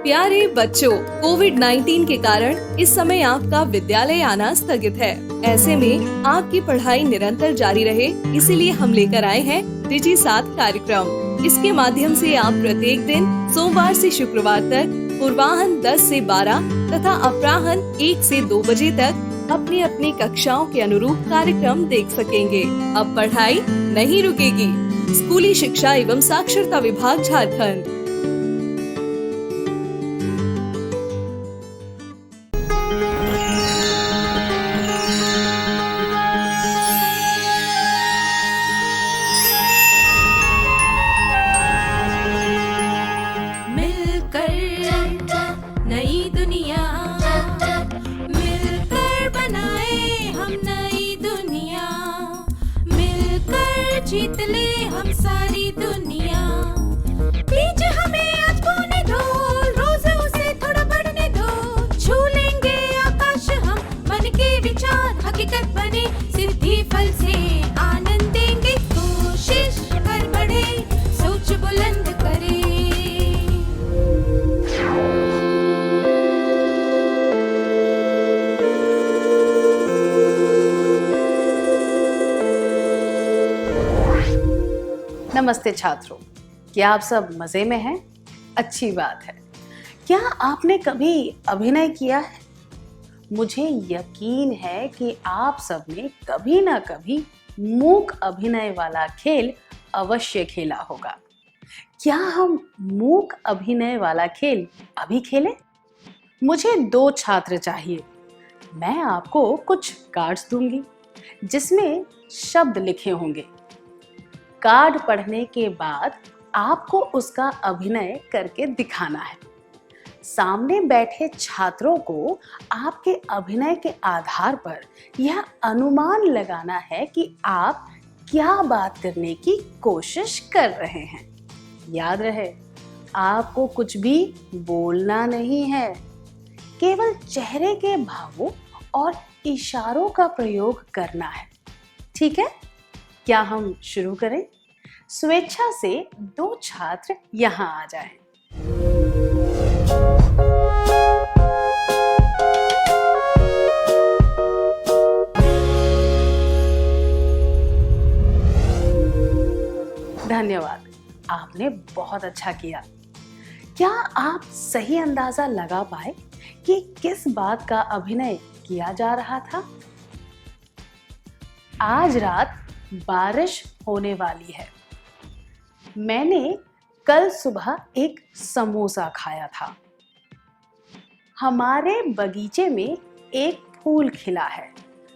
प्यारे बच्चों, कोविड-19 के कारण इस समय आपका विद्यालय आना स्थगित है। ऐसे में आपकी पढ़ाई निरंतर जारी रहे, इसीलिए हम लेकर आए हैं डिजी साथ कार्यक्रम। इसके माध्यम से आप प्रत्येक दिन सोमवार से शुक्रवार तक पूर्वाह्न 10 से 12 तथा अपराह्न 1 से 2 बजे तक अपनी अपनी कक्षाओं के अनुरूप कार्यक्रम देख सकेंगे। अब पढ़ाई नहीं रुकेगी। स्कूली शिक्षा एवं साक्षरता विभाग झारखंड। नई दुनिया मिलकर बनाए हम नई दुनिया, मिलकर जीत ले हम सारी दुनिया। बीच हमें आज बोने दो, रोज उसे थोड़ा बढ़ने दो। छू लेंगे आकाश हम, मन के विचार हकीकत बने। सिद्धि फल से आनंद देंगे, कोशिश कर बढ़े, सोच बुलंद करे। नमस्ते छात्रों, क्या आप सब मजे में हैं? अच्छी बात है। क्या आपने कभी अभिनय किया है? मुझे यकीन है कि आप सब ने कभी ना कभी मूक अभिनय वाला खेल अवश्य खेला होगा। क्या हम मूक अभिनय वाला खेल अभी खेलें? मुझे 2 छात्र चाहिए। मैं आपको कुछ कार्ड्स दूंगी जिसमें शब्द लिखे होंगे। कार्ड पढ़ने के बाद आपको उसका अभिनय करके दिखाना है। सामने बैठे छात्रों को आपके अभिनय के आधार पर यह अनुमान लगाना है कि आप क्या बात करने की कोशिश कर रहे हैं। याद रहे, आपको कुछ भी बोलना नहीं है, केवल चेहरे के भावों और इशारों का प्रयोग करना है। ठीक है? क्या हम शुरू करें? स्वेच्छा से 2 छात्र यहाँ आ जाएं। धन्यवाद, आपने बहुत अच्छा किया। क्या आप सही अंदाजा लगा पाए कि किस बात का अभिनय किया जा रहा था? आज रात बारिश होने वाली है। मैंने कल सुबह एक समोसा खाया था। हमारे बगीचे में एक फूल खिला है।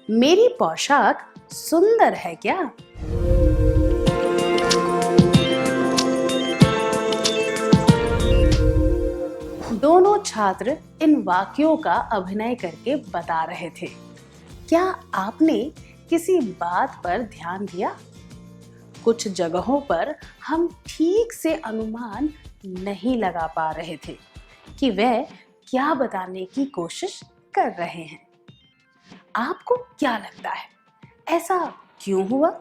मेरी पोशाक सुंदर है क्या? दोनों छात्र इन वाक्यों का अभिनय करके बता रहे थे। क्या आपने किसी बात पर ध्यान दिया? कुछ जगहों पर हम ठीक से अनुमान नहीं लगा पा रहे थे कि वह क्या बताने की कोशिश कर रहे हैं। आपको क्या लगता है, ऐसा क्यों हुआ?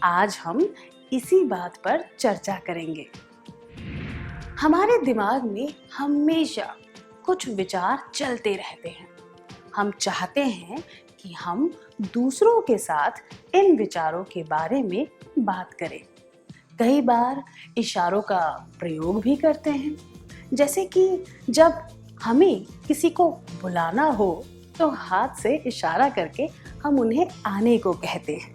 आज हम इसी बात पर चर्चा करेंगे। हमारे दिमाग में हमेशा कुछ विचार चलते रहते हैं। हम चाहते हैं कि हम दूसरों के साथ इन विचारों के बारे में बात करें। कई बार इशारों का प्रयोग भी करते हैं, जैसे कि जब हमें किसी को बुलाना हो तो हाथ से इशारा करके हम उन्हें आने को कहते हैं।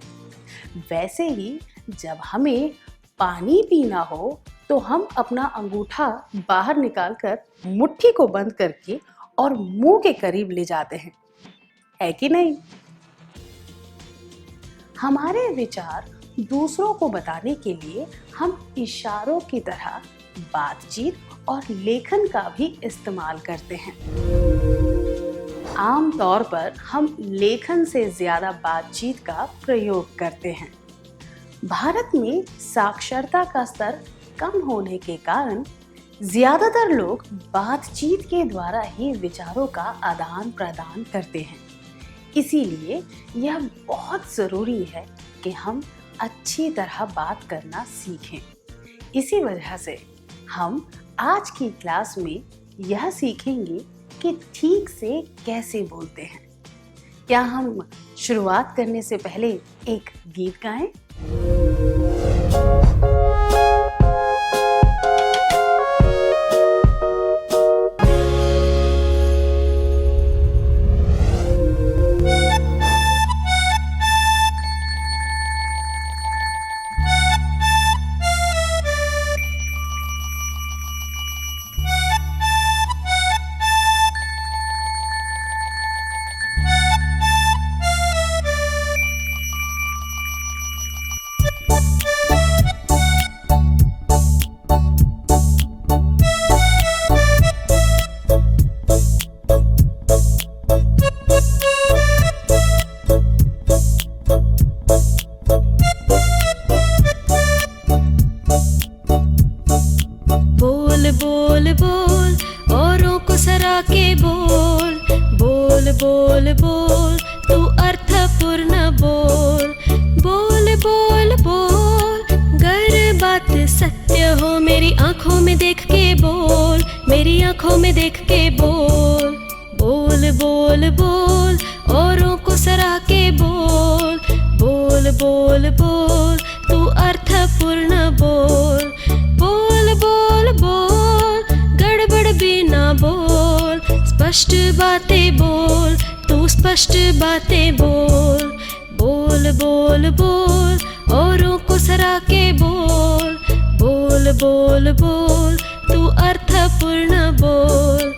वैसे ही जब हमें पानी पीना हो तो हम अपना अंगूठा बाहर निकालकर मुट्ठी को बंद करके और मुंह के करीब ले जाते हैं, है कि नहीं? हमारे विचार दूसरों को बताने के लिए हम इशारों की तरह बातचीत और लेखन का भी इस्तेमाल करते हैं। आम तौर पर हम लेखन से ज्यादा बातचीत का प्रयोग करते हैं। भारत में साक्षरता का स्तर कम होने के कारण ज्यादातर लोग बातचीत के द्वारा ही विचारों का आदान प्रदान करते हैं। इसीलिए यह बहुत जरूरी है कि हम अच्छी तरह बात करना सीखें। इसी वजह से हम आज की क्लास में यह सीखेंगे कि ठीक से कैसे बोलते हैं। क्या हम शुरुआत करने से पहले एक गीत गाएं? बोल बोल बोल औरों को सरा के बोल, बोल बोल बोल तू अर्थपूर्ण बोल, बोल बोल बोल गर बात सत्य हो मेरी आंखों में देख के बोल, मेरी आंखों में देख के बोल, बोल बोल बोल औरों को सरा के बोल, बोल बोल बोल तू अर्थपूर्ण बोल, बोल बोल बोल गड़बड़ भी ना बोल, स्पष्ट बातें बोल तू स्पष्ट बातें बोल, बोल बोल बोल औरों को सरा के बोल, बोल बोल बोल तू अर्थपूर्ण बोल,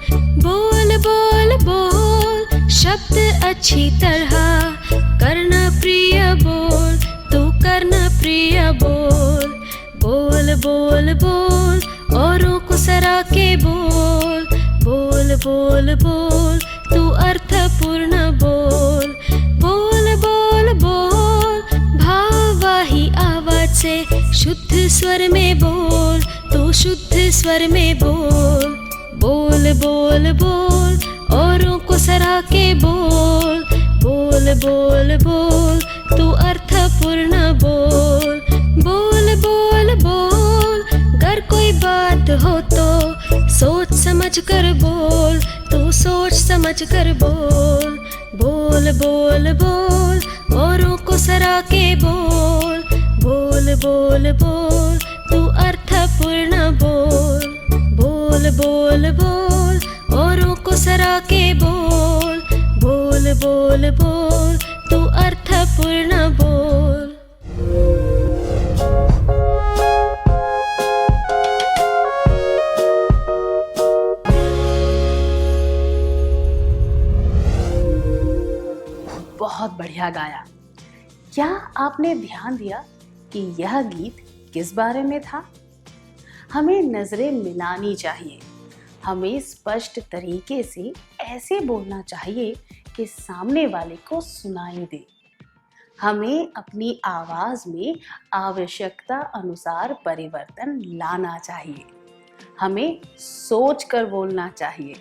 बोल बोल बोल शब्द अच्छी तरह करना प्रिय बोल, तू करना प्रिय बोल, बोल बोल बोल औरों को सरा के बोल, बोल बोल बोल तू अर्थपूर्ण बोल, बोल बोल बोल भाववाही आवाज से शुद्ध स्वर में बोल, तू शुद्ध स्वर में बोल, बोल बोल बोल औरों को सरा के बोल, बोल बोल बोल तू अर्थपूर्ण बोल, बोल बोल बोल अगर कोई बात हो तो सोच समझ कर बोल, तू सोच समझ कर बोल, बोल बोल बोल औरों को सरा के बोल, बोल बोल बोल तू अर्थपूर्ण बोल, बोल बोल बोल औरों को सरा के बोल, बोल बोल बोल तू अर्थपूर्ण बोल। बहुत बढ़िया गाया। क्या आपने ध्यान दिया कि यह गीत किस बारे में था? हमें नजरें मिलानी चाहिए, हमें स्पष्ट तरीके से ऐसे बोलना चाहिए कि सामने वाले को सुनाई दे। हमें अपनी आवाज में आवश्यकता अनुसार परिवर्तन लाना चाहिए, हमें सोच कर बोलना चाहिए।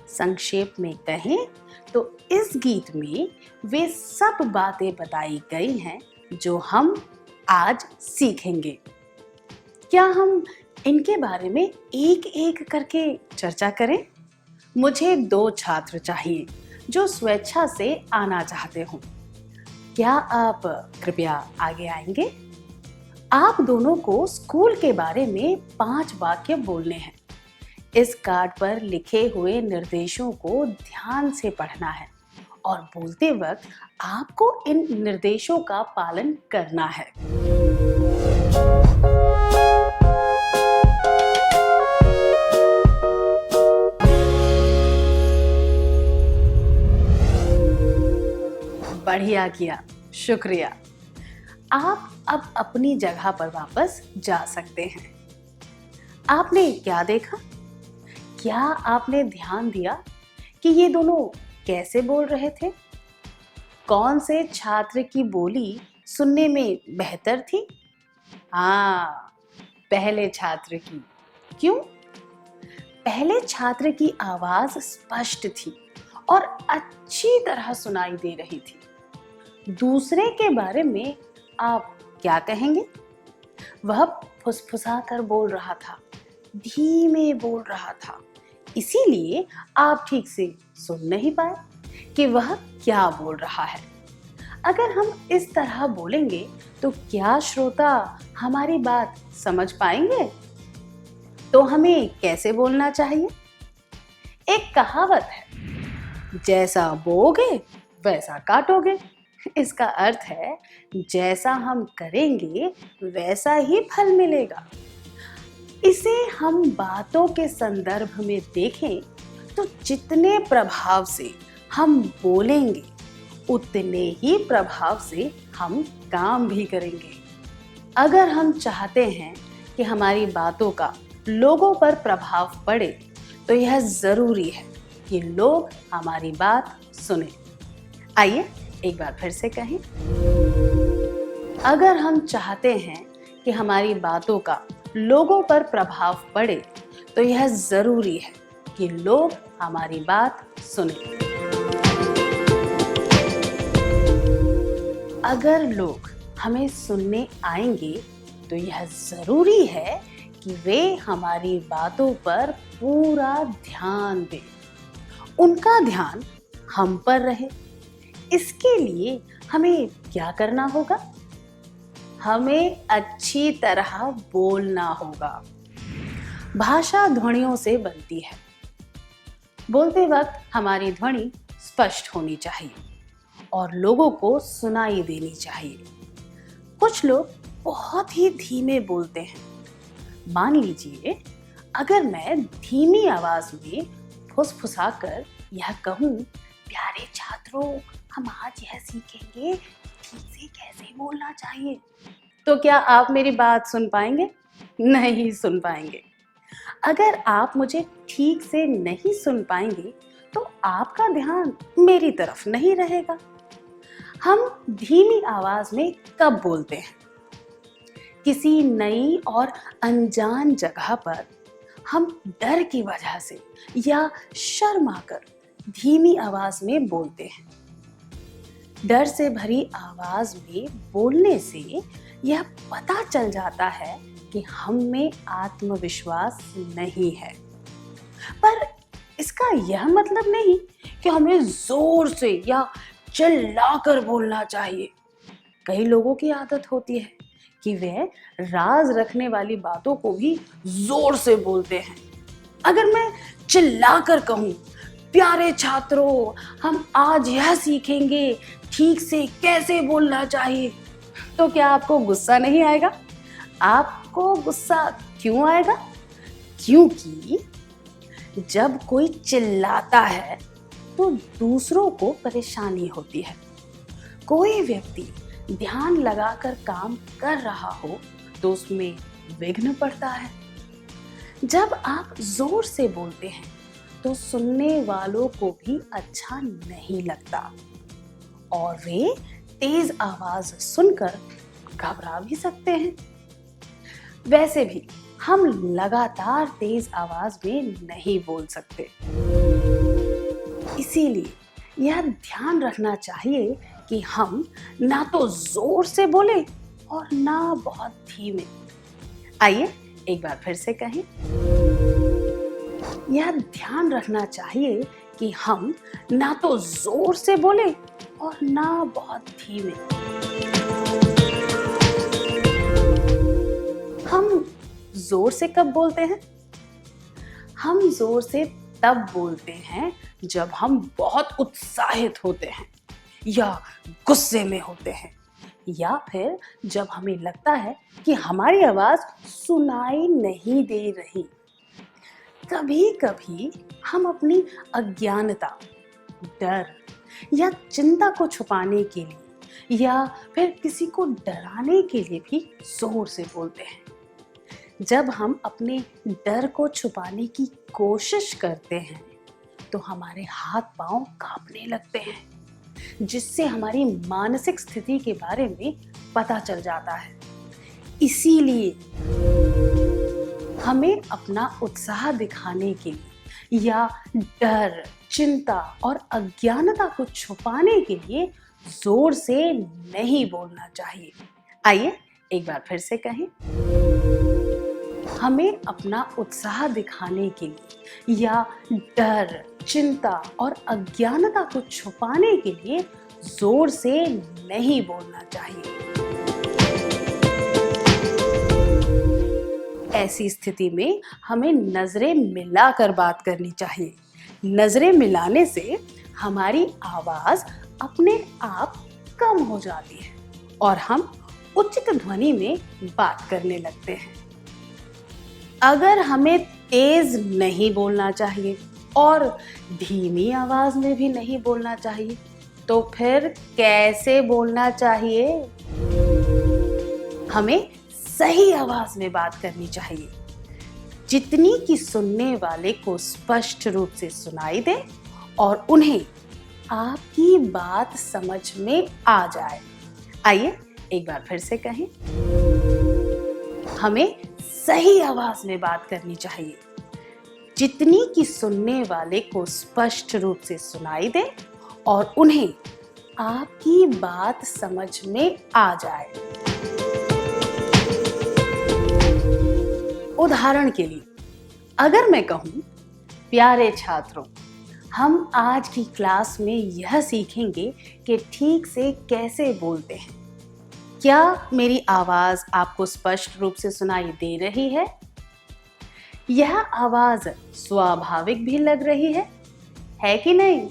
संक्षेप में कहें तो इस गीत में वे सब बातें बताई गई हैं जो हम आज सीखेंगे। क्या हम इनके बारे में एक एक करके चर्चा करें? मुझे 2 छात्र चाहिए जो स्वेच्छा से आना चाहते हो। क्या आप कृपया आगे आएंगे? आप दोनों को स्कूल के बारे में 5 वाक्य बोलने हैं। इस कार्ड पर लिखे हुए निर्देशों को ध्यान से पढ़ना है और बोलते वक्त आपको इन निर्देशों का पालन करना है। बढ़िया किया, शुक्रिया। आप अब अपनी जगह पर वापस जा सकते हैं। आपने क्या देखा? क्या आपने ध्यान दिया कि ये दोनों कैसे बोल रहे थे? कौन से छात्र की बोली सुनने में बेहतर थी? हाँ, पहले छात्र की। क्यों? पहले छात्र की आवाज स्पष्ट थी और अच्छी तरह सुनाई दे रही थी। दूसरे के बारे में आप क्या कहेंगे? वह फुसफुसा कर बोल रहा था, धीमे बोल रहा था, इसीलिए आप ठीक से सुन नहीं पाए कि वह क्या बोल रहा है। अगर हम इस तरह बोलेंगे तो क्या श्रोता हमारी बात समझ पाएंगे? तो हमें कैसे बोलना चाहिए? एक कहावत है, जैसा बोओगे वैसा काटोगे। इसका अर्थ है जैसा हम करेंगे वैसा ही फल मिलेगा। इसे हम बातों के संदर्भ में देखें तो जितने प्रभाव से हम बोलेंगे उतने ही प्रभाव से हम काम भी करेंगे। अगर हम चाहते हैं कि हमारी बातों का लोगों पर प्रभाव पड़े तो यह जरूरी है कि लोग हमारी बात सुने। आइए एक बार फिर से कहें, अगर हम चाहते हैं कि हमारी बातों का लोगों पर प्रभाव पड़े तो यह जरूरी है कि लोग हमारी बात सुने। अगर लोग हमें सुनने आएंगे तो यह जरूरी है कि वे हमारी बातों पर पूरा ध्यान दें, उनका ध्यान हम पर रहे। इसके लिए हमें क्या करना होगा? हमें अच्छी तरह बोलना होगा। भाषा ध्वनियों से बनती है। बोलते वक्त हमारी ध्वनि स्पष्ट होनी चाहिए और लोगों को सुनाई देनी चाहिए। कुछ लोग बहुत ही धीमे बोलते हैं। मान लीजिए अगर मैं धीमी आवाज में फुसफुसाकर यह कहूँ, प्यारे छात्रों, हम आज यह सीखेंगे ठीक से कैसे बोलना चाहिए, तो क्या आप मेरी बात सुन पाएंगे? नहीं सुन पाएंगे। अगर आप मुझे ठीक से नहीं सुन पाएंगे तो आपका ध्यान मेरी तरफ नहीं रहेगा। हम धीमी आवाज में कब बोलते हैं? किसी नई और अनजान जगह पर हम डर की वजह से या शर्माकर धीमी आवाज में बोलते हैं। डर से भरी आवाज में बोलने से यह पता चल जाता है कि हम में आत्मविश्वास नहीं है। पर इसका यह मतलब नहीं कि हमें जोर से या चिल्लाकर बोलना चाहिए। कई लोगों की आदत होती है कि वे राज रखने वाली बातों को भी जोर से बोलते हैं। अगर मैं चिल्लाकर कहूँ, प्यारे छात्रों, हम आज यह सीखेंगे ठीक से कैसे बोलना चाहिए, तो क्या आपको गुस्सा नहीं आएगा? आपको गुस्सा क्यों आएगा? क्योंकि जब कोई चिल्लाता है तो दूसरों को परेशानी होती है। कोई व्यक्ति ध्यान लगाकर काम कर रहा हो तो उसमें विघ्न पड़ता है। जब आप जोर से बोलते हैं तो सुनने वालों को भी अच्छा नहीं लगता और वे तेज आवाज सुनकर घबरा भी सकते हैं। वैसे भी हम लगातार तेज आवाज में नहीं बोल सकते। इसीलिए यह ध्यान रखना चाहिए कि हम ना तो जोर से बोले और ना बहुत धीमे। आइए एक बार फिर से कहें, यह ध्यान रखना चाहिए कि हम ना तो जोर से बोले और ना बहुत धीमे। हम जोर से कब बोलते हैं? हम जोर से तब बोलते हैं जब हम बहुत उत्साहित होते हैं या गुस्से में होते हैं, या फिर जब हमें लगता है कि हमारी आवाज सुनाई नहीं दे रही। कभी कभी हम अपनी अज्ञानता, डर या चिंता को छुपाने के लिए या फिर किसी को डराने के लिए भी जोर से बोलते हैं। जब हम अपने डर को छुपाने की कोशिश करते हैं तो हमारे हाथ पांव कांपने लगते हैं, जिससे हमारी मानसिक स्थिति के बारे में पता चल जाता है। इसीलिए हमें अपना उत्साह दिखाने के लिए या डर, चिंता और अज्ञानता को छुपाने के लिए जोर से नहीं बोलना चाहिए। आइए एक बार फिर से कहें, हमें अपना उत्साह दिखाने के लिए या डर, चिंता और अज्ञानता को छुपाने के लिए जोर से नहीं बोलना चाहिए। ऐसी स्थिति में हमें नजरें मिलाकर बात करनी चाहिए। नजरें मिलाने से हमारी आवाज अपने आप कम हो जाती है और हम उचित ध्वनि में बात करने लगते हैं। अगर हमें तेज नहीं बोलना चाहिए और धीमी आवाज में भी नहीं बोलना चाहिए, तो फिर कैसे बोलना चाहिए? हमें सही आवाज में बात करनी चाहिए, जितनी कि सुनने वाले को स्पष्ट रूप से सुनाई दे और उन्हें आपकी बात समझ में आ जाए। आइए एक बार फिर से कहें। हमें सही आवाज में बात करनी चाहिए, जितनी कि सुनने वाले को स्पष्ट रूप से सुनाई दे और उन्हें आपकी बात समझ में आ जाए। उदाहरण के लिए अगर मैं कहूं, प्यारे छात्रों, हम आज की क्लास में यह सीखेंगे कि ठीक से कैसे बोलते हैं। क्या मेरी आवाज आपको स्पष्ट रूप से सुनाई दे रही है? यह आवाज स्वाभाविक भी लग रही है कि नहीं?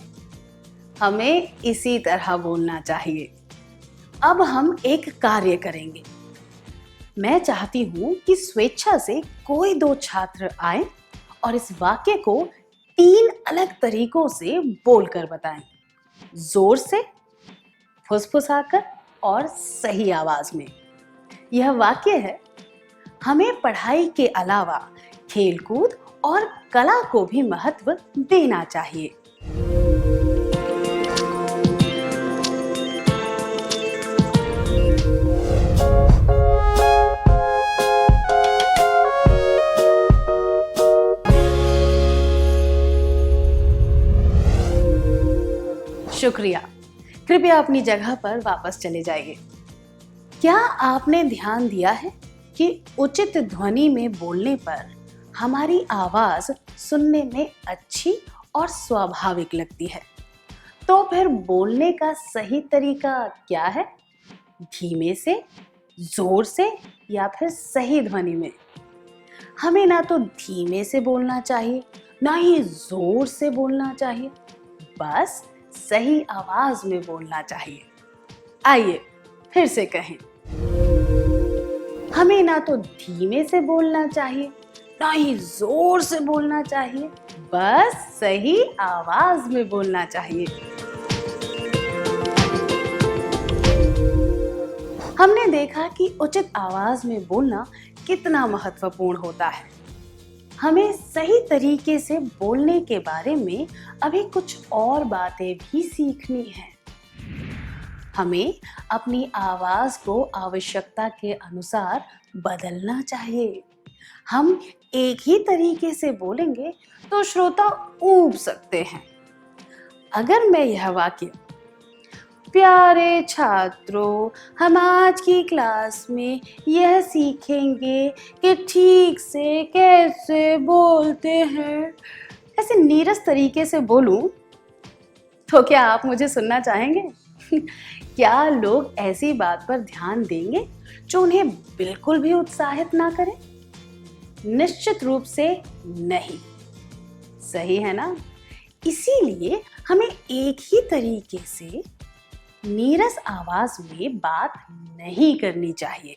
हमें इसी तरह बोलना चाहिए। अब हम एक कार्य करेंगे। मैं चाहती हूं कि स्वेच्छा से कोई 2 छात्र आए और इस वाक्य को 3 अलग तरीकों से बोलकर बताएं। जोर से, फुसफुसाकर और सही आवाज में। यह वाक्य है, हमें पढ़ाई के अलावा खेलकूद और कला को भी महत्व देना चाहिए। शुक्रिया। कृपया अपनी जगह पर वापस चले जाइए। क्या आपने ध्यान दिया है कि उचित ध्वनि में बोलने पर हमारी आवाज सुनने में अच्छी और स्वाभाविक लगती है? तो फिर बोलने का सही तरीका क्या है? धीमे से, जोर से या फिर सही ध्वनि में? हमें ना तो धीमे से बोलना चाहिए, ना ही जोर से बोलना चाहिए, बस सही आवाज में बोलना चाहिए। आइए फिर से कहें। हमें ना तो धीमे से बोलना चाहिए, ना ही जोर से बोलना चाहिए, बस सही आवाज में बोलना चाहिए। हमने देखा कि उचित आवाज में बोलना कितना महत्वपूर्ण होता है। हमें सही तरीके से बोलने के बारे में अभी कुछ और बातें भी सीखनी है। हमें अपनी आवाज को आवश्यकता के अनुसार बदलना चाहिए। हम एक ही तरीके से बोलेंगे तो श्रोता ऊब सकते हैं। अगर मैं यह वाक्य, प्यारे छात्रों, हम आज की क्लास में यह सीखेंगे कि ठीक से कैसे बोलते हैं, ऐसे नीरस तरीके से बोलूं, तो क्या आप मुझे सुनना चाहेंगे? क्या लोग ऐसी बात पर ध्यान देंगे जो उन्हें बिल्कुल भी उत्साहित ना करे? निश्चित रूप से नहीं। सही है ना? इसीलिए हमें एक ही तरीके से नीरस आवाज में बात नहीं करनी चाहिए।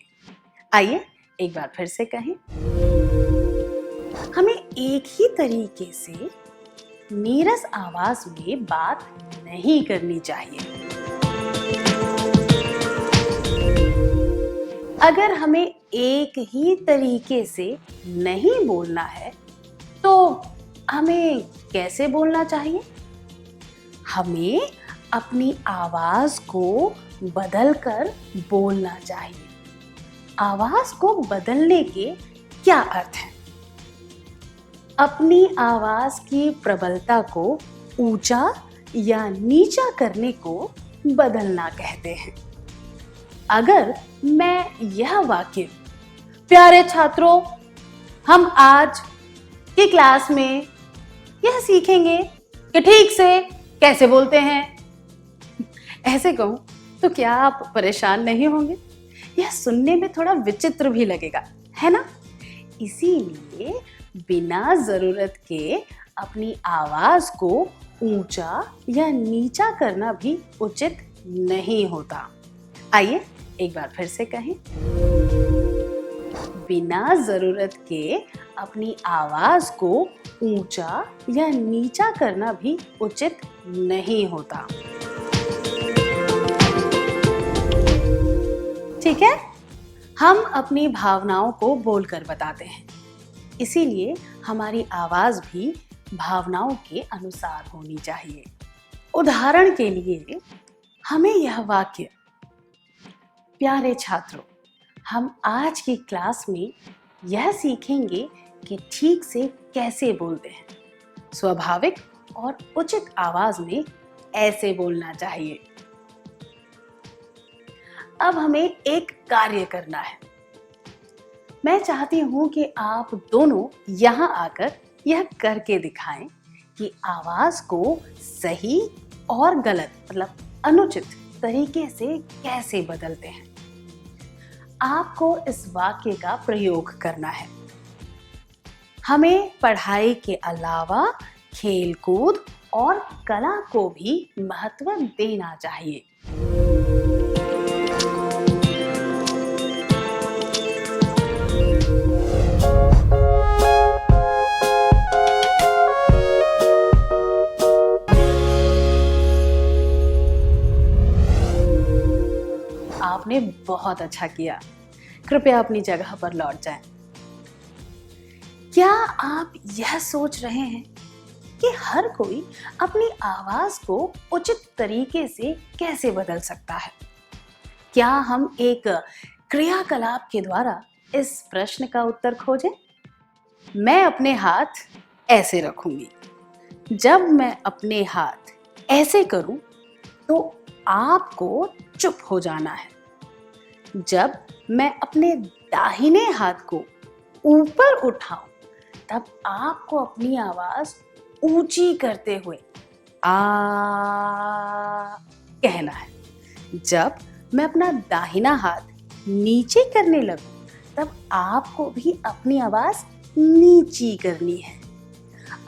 आइए एक बार फिर से कहें। हमें एक ही तरीके से नीरस आवाज में बात नहीं करनी चाहिए। अगर हमें एक ही तरीके से नहीं बोलना है तो हमें कैसे बोलना चाहिए? हमें अपनी आवाज को बदलकर बोलना चाहिए। आवाज को बदलने के क्या अर्थ है? अपनी आवाज की प्रबलता को ऊंचा या नीचा करने को बदलना कहते हैं। अगर मैं यह वाक्य, प्यारे छात्रों, हम आज की क्लास में यह सीखेंगे कि ठीक से कैसे बोलते हैं। ऐसे कहूं तो क्या आप परेशान नहीं होंगे? यह सुनने में थोड़ा विचित्र भी लगेगा, है ना? इसीलिए बिना जरूरत के अपनी आवाज को ऊंचा या नीचा करना भी उचित नहीं होता। आइए एक बार फिर से कहें। बिना जरूरत के अपनी आवाज को ऊंचा या नीचा करना भी उचित नहीं होता। ठीक है? हम अपनी भावनाओं को बोलकर बताते हैं, इसीलिए हमारी आवाज भी भावनाओं के अनुसार होनी चाहिए। उदाहरण के लिए हमें यह वाक्य, प्यारे छात्रों, हम आज की क्लास में यह सीखेंगे कि ठीक से कैसे बोलते हैं। स्वाभाविक और उचित आवाज में ऐसे बोलना चाहिए। अब हमें एक कार्य करना है। मैं चाहती हूं कि आप दोनों यहां आकर यह करके दिखाएं कि आवाज को सही और गलत मतलब अनुचित तरीके से कैसे बदलते हैं। आपको इस वाक्य का प्रयोग करना है। हमें पढ़ाई के अलावा खेलकूद और कला को भी महत्व देना चाहिए। आपने बहुत अच्छा किया। कृपया अपनी जगह पर लौट जाएं। क्या आप यह सोच रहे हैं कि हर कोई अपनी आवाज को उचित तरीके से कैसे बदल सकता है? क्या हम एक क्रियाकलाप के द्वारा इस प्रश्न का उत्तर खोजें? मैं अपने हाथ ऐसे रखूंगी। जब मैं अपने हाथ ऐसे करूं तो आपको चुप हो जाना है। जब मैं अपने दाहिने हाथ को ऊपर उठाऊं तब आपको अपनी आवाज ऊंची करते हुए आ कहना है। जब मैं अपना दाहिना हाथ नीचे करने लगूं तब आपको भी अपनी आवाज नीची करनी है।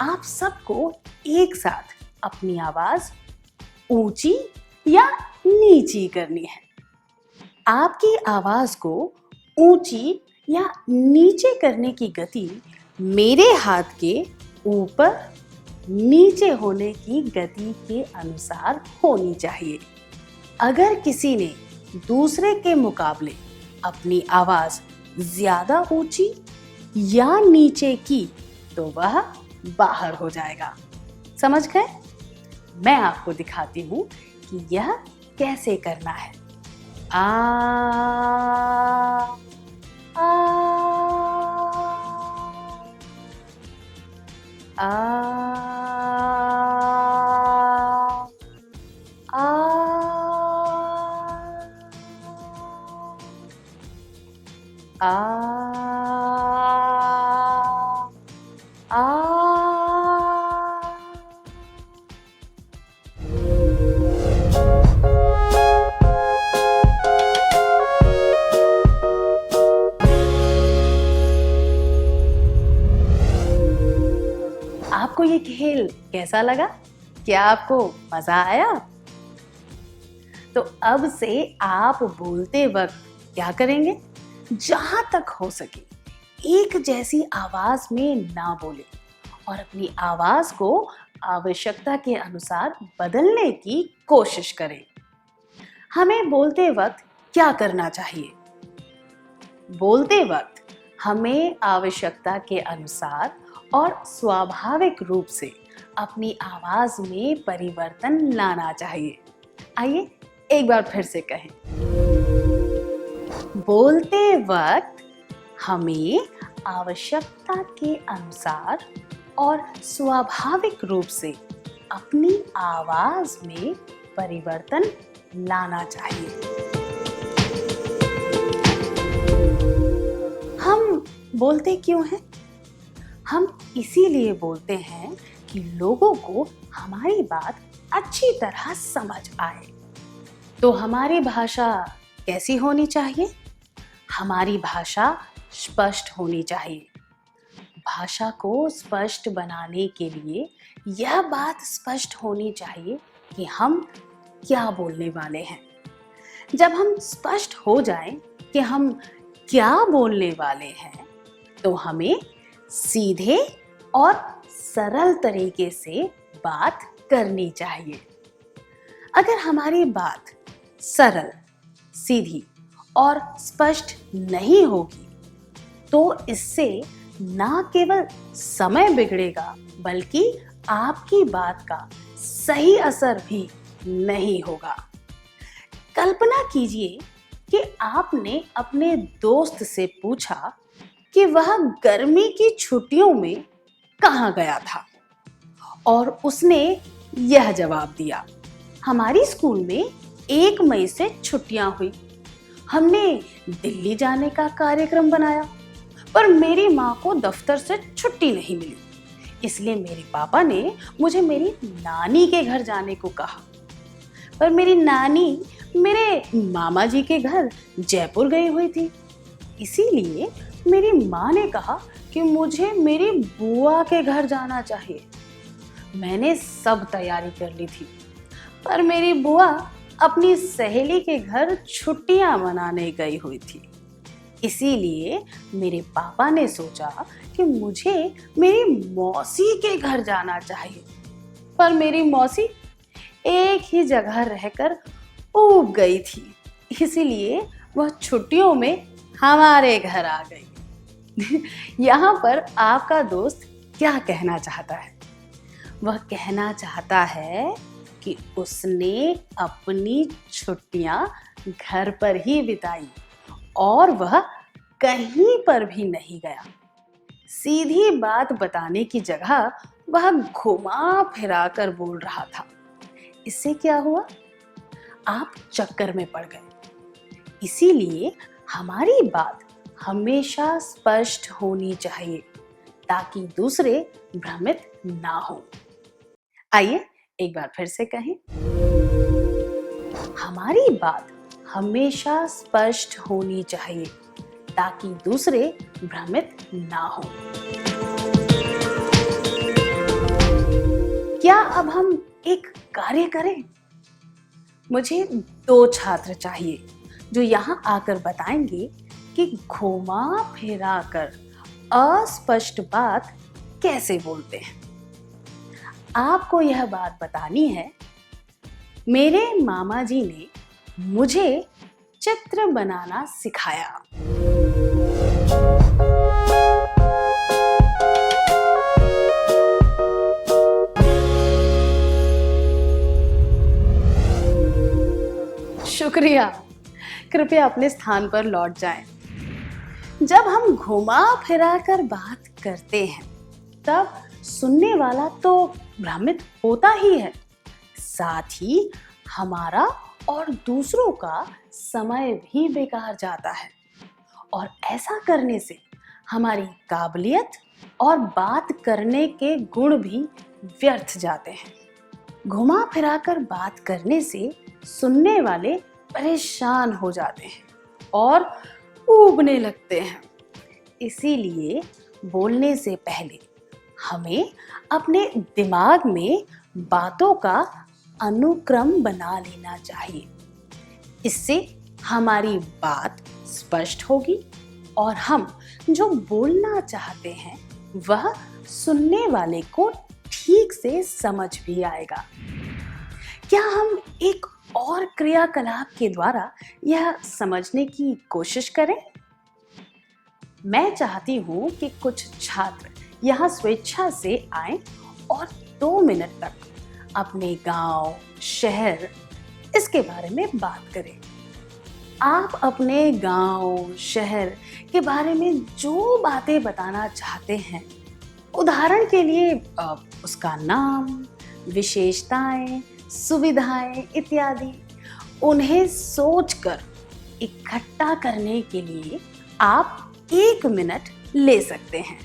आप सबको एक साथ अपनी आवाज ऊंची या नीची करनी है। आपकी आवाज को ऊंची या नीचे करने की गति मेरे हाथ के ऊपर नीचे होने की गति के अनुसार होनी चाहिए। अगर किसी ने दूसरे के मुकाबले अपनी आवाज ज्यादा ऊंची या नीचे की तो वह बाहर हो जाएगा। समझ गए? मैं आपको दिखाती हूं कि यह कैसे करना है। आ आ आ आ आ आपको ये खेल कैसा लगा? क्या आपको मजा आया? तो अब से आप बोलते वक्त क्या करेंगे? जहां तक हो सके एक जैसी आवाज में ना बोले और अपनी आवाज को आवश्यकता के अनुसार बदलने की कोशिश करें। हमें बोलते वक्त क्या करना चाहिए? बोलते वक्त हमें आवश्यकता के अनुसार और स्वाभाविक रूप से अपनी आवाज में परिवर्तन लाना चाहिए। आइए एक बार फिर से कहें। बोलते वक्त हमें आवश्यकता के अनुसार और स्वाभाविक रूप से अपनी आवाज में परिवर्तन लाना चाहिए। हम बोलते क्यों हैं? हम इसीलिए बोलते हैं कि लोगों को हमारी बात अच्छी तरह समझ आए। तो हमारी भाषा कैसी होनी चाहिए? हमारी भाषा स्पष्ट होनी चाहिए। भाषा को स्पष्ट बनाने के लिए यह बात स्पष्ट होनी चाहिए कि हम क्या बोलने वाले हैं। जब हम स्पष्ट हो जाएं कि हम क्या बोलने वाले हैं, तो हमें सीधे और सरल तरीके से बात करनी चाहिए। अगर हमारी बात सरल, सीधी और स्पष्ट नहीं होगी, तो इससे ना केवल समय बिगड़ेगा, बल्कि आपकी बात का सही असर भी नहीं होगा। कल्पना कीजिए कि आपने अपने दोस्त से पूछा कि वह गर्मी की छुट्टियों में कहाँ गया था, और उसने यह जवाब दिया, हमारी स्कूल में 1 मई से छुट्टियां हुई। हमने दिल्ली जाने का कार्यक्रम बनाया, पर मेरी माँ को दफ्तर से छुट्टी नहीं मिली, इसलिए मेरे पापा ने मुझे मेरी नानी के घर जाने को कहा। पर मेरी नानी मेरे मामा जी के घर जयपुर गई हुई थी, इसीलिए मेरी माँ ने कहा कि मुझे मेरी बुआ के घर जाना चाहिए। मैंने सब तैयारी कर ली थी, पर मेरी बुआ अपनी सहेली के घर छुट्टियां मनाने गई हुई थी, इसीलिए मेरे पापा ने सोचा कि मुझे मेरी मौसी के घर जाना चाहिए। पर मेरी मौसी एक ही जगह रहकर ऊब गई थी, इसीलिए वह छुट्टियों में हमारे घर आ गई। यहाँ पर आपका दोस्त क्या कहना चाहता है? वह कहना चाहता है कि उसने अपनी छुट्टियां घर पर ही बिताई और वह कहीं पर भी नहीं गया। सीधी बात बताने की जगह वह घुमा फिरा कर बोल रहा था। इससे क्या हुआ? आप चक्कर में पड़ गए। इसीलिए हमारी बात हमेशा स्पष्ट होनी चाहिए, ताकि दूसरे भ्रमित ना हो। आइए एक बार फिर से कहें, हमारी बात हमेशा स्पष्ट होनी चाहिए, ताकि दूसरे भ्रमित ना हो। क्या अब हम एक कार्य करें? मुझे 2 छात्र चाहिए जो यहाँ आकर बताएंगे कि घुमा फिरा कर अस्पष्ट बात कैसे बोलते हैं। आपको यह बात बतानी है, मेरे मामा जी ने मुझे चित्र बनाना सिखाया। शुक्रिया। कृपया अपने स्थान पर लौट जाएं। जब हम घुमा फिरा कर बात करते हैं, तब सुनने वाला तो भ्रमित होता ही है, साथ ही हमारा और दूसरों का समय भी बेकार जाता है, और ऐसा करने से हमारी काबिलियत और बात करने के गुण भी व्यर्थ जाते हैं। घुमा फिरा कर बात करने से सुनने वाले परेशान हो जाते हैं और ऊबने लगते हैं। इसीलिए बोलने से पहले हमें अपने दिमाग में बातों का अनुक्रम बना लेना चाहिए। इससे हमारी बात स्पष्ट होगी और हम जो बोलना चाहते हैं वह सुनने वाले को ठीक से समझ भी आएगा। क्या हम एक और क्रियाकलाप के द्वारा यह समझने की कोशिश करें? मैं चाहती हूँ कि कुछ छात्र यहाँ स्वेच्छा से आएं और 2 मिनट तक अपने गांव, शहर, इसके बारे में बात करें। आप अपने गांव, शहर के बारे में जो बातें बताना चाहते हैं, उदाहरण के लिए उसका नाम, विशेषताएं, सुविधाएं इत्यादि, उन्हें सोचकर इकट्ठा करने के लिए आप 1 मिनट ले सकते हैं।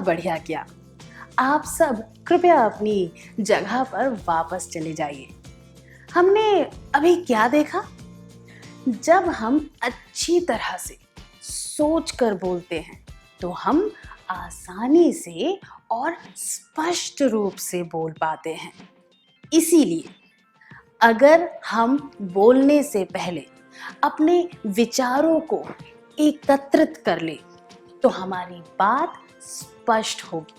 बढ़िया किया। आप सब कृपया अपनी जगह पर वापस चले जाइए। हमने अभी क्या देखा? जब हम अच्छी तरह से सोच कर बोलते हैं तो हम आसानी से और स्पष्ट रूप से बोल पाते हैं। इसीलिए अगर हम बोलने से पहले अपने विचारों को एकत्रित कर लें तो हमारी बात स्पष्ट होगी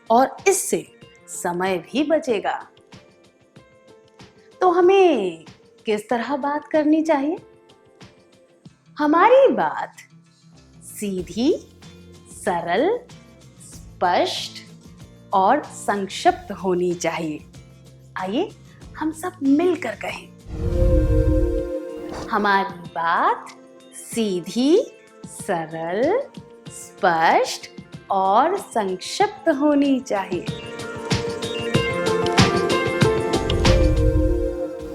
और इससे समय भी बचेगा। तो हमें किस तरह बात करनी चाहिए? हमारी बात सीधी, सरल, स्पष्ट और संक्षिप्त होनी चाहिए। आइए हम सब मिलकर कहें, हमारी बात सीधी, सरल, स्पष्ट और संक्षिप्त होनी चाहिए।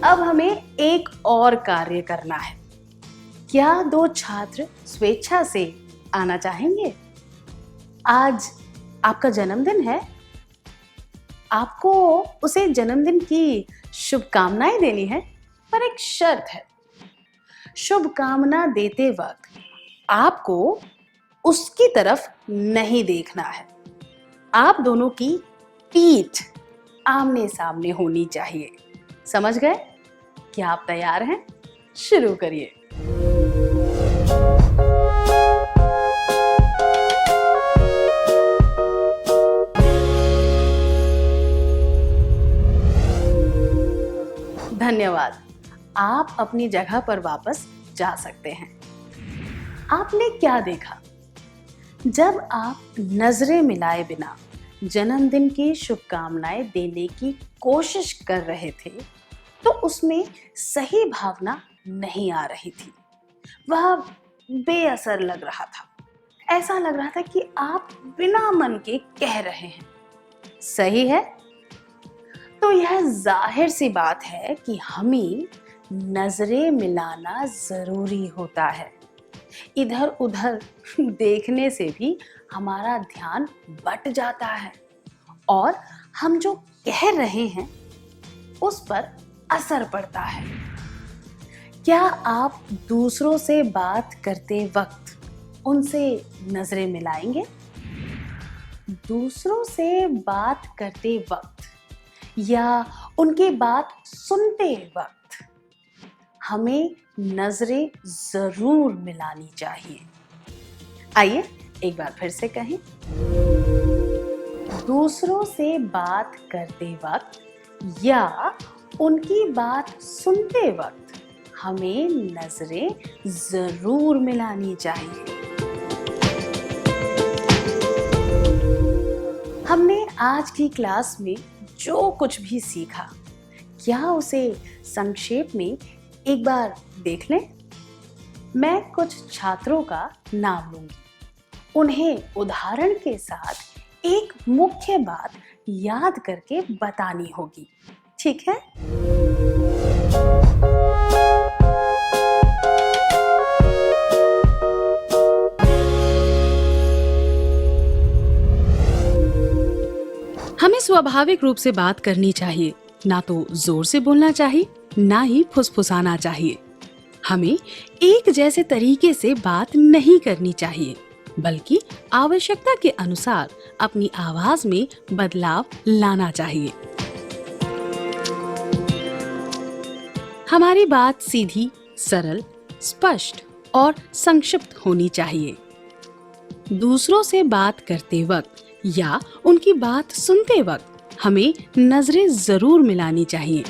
अब हमें एक और कार्य करना है। क्या 2 छात्र स्वेच्छा से आना चाहेंगे? आज आपका जन्मदिन है। आपको उसे जन्मदिन की शुभकामनाएं देनी है, पर एक शर्त है। शुभकामना देते वक्त आपको उसकी तरफ नहीं देखना है। आप दोनों की पीठ आमने सामने होनी चाहिए। समझ गए? क्या आप तैयार हैं? शुरू करिए। धन्यवाद। आप अपनी जगह पर वापस जा सकते हैं। आपने क्या देखा? जब आप नजरें मिलाए बिना जन्मदिन की शुभकामनाएं देने की कोशिश कर रहे थे तो उसमें सही भावना नहीं आ रही थी। वह बेअसर लग रहा था। ऐसा लग रहा था कि आप बिना मन के कह रहे हैं। सही है? तो यह जाहिर सी बात है कि हमें नजरें मिलाना जरूरी होता है। इधर उधर देखने से भी हमारा ध्यान बट जाता है और हम जो कह रहे हैं उस पर असर पड़ता है। क्या आप दूसरों से बात करते वक्त उनसे नजरें मिलाएंगे? दूसरों से बात करते वक्त या उनकी बात सुनते वक्त हमें नजरें जरूर मिलानी चाहिए। आइए एक बार फिर से कहें, दूसरों से बात करते वक्त या उनकी बात सुनते वक्त हमें नजरें जरूर मिलानी चाहिए। हमने आज की क्लास में जो कुछ भी सीखा, क्या उसे संक्षेप में एक बार देख लें? मैं कुछ छात्रों का नाम लूंगी। उन्हें उदाहरण के साथ एक मुख्य बात याद करके बतानी होगी। ठीक है? हमें स्वाभाविक रूप से बात करनी चाहिए, ना तो जोर से बोलना चाहिए, ना ही फुसफुसाना चाहिए। हमें एक जैसे तरीके से बात नहीं करनी चाहिए, बल्कि आवश्यकता के अनुसार अपनी आवाज में बदलाव लाना चाहिए। हमारी बात सीधी, सरल, स्पष्ट और संक्षिप्त होनी चाहिए। दूसरों से बात करते वक्त या उनकी बात सुनते वक्त हमें नजरें जरूर मिलानी चाहिए।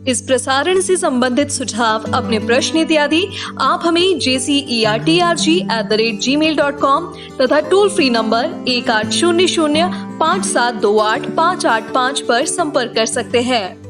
इस प्रसारण से संबंधित सुझाव, अपने प्रश्न इत्यादि आप हमें jcertrg@gmail.com तथा टोल फ्री नंबर 1800 5728 585 पर संपर्क कर सकते हैं।